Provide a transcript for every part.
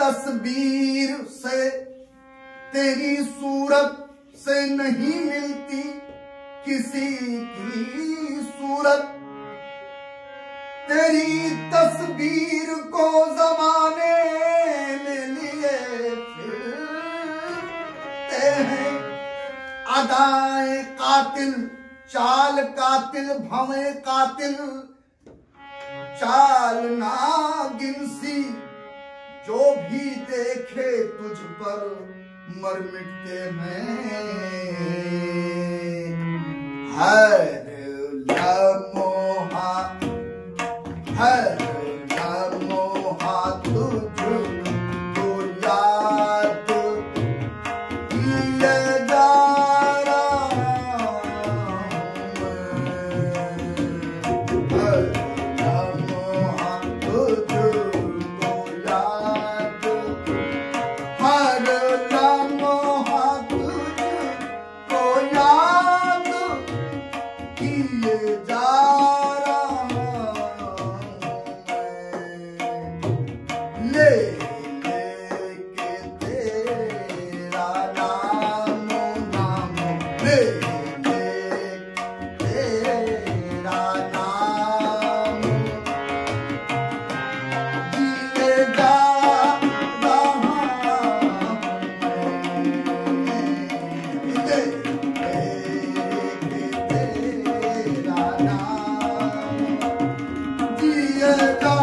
तस्वीर से तेरी सूरत से नहीं मिलती किसी की सूरत। तेरी तस्वीर को जमाने में लिए फिरते हैं। अदाए कातिल, चाल कातिल, भवें कातिल, चाल नागिन सी। जो भी देखे तुझ पर मर मिटते हैं। हर लम्हा तुझको याद किए जा रहा हूं। हर लम्हा तुझको याद, हर लम्हा तुझको याद किए जा ले लेके तेरा नाम नाम, ले लेके तेरा नाम जिए जा रहा हूं। ले लेके तेरा नाम जिए जा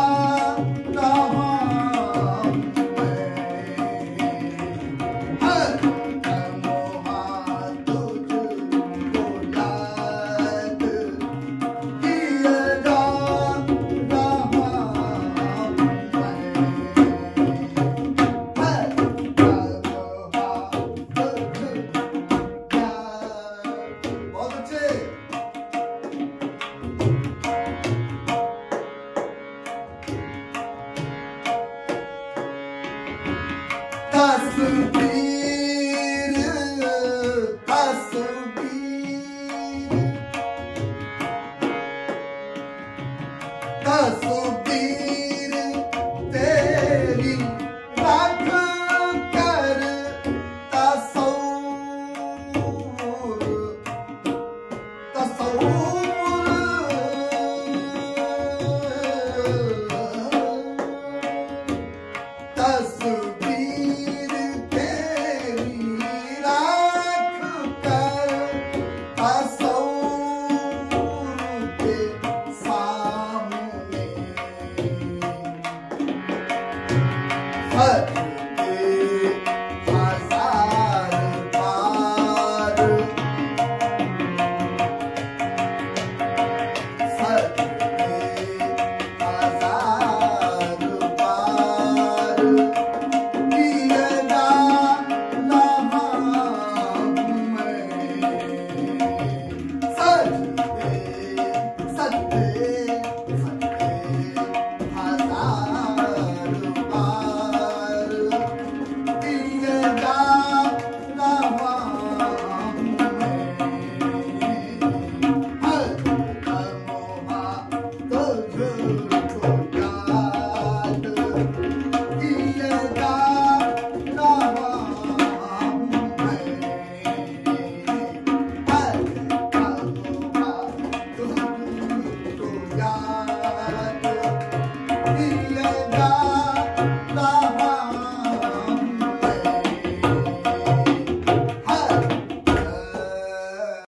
तस्वीर तेरी रख कर तस्वीर तेरी रख कर तस्वीर के सामने।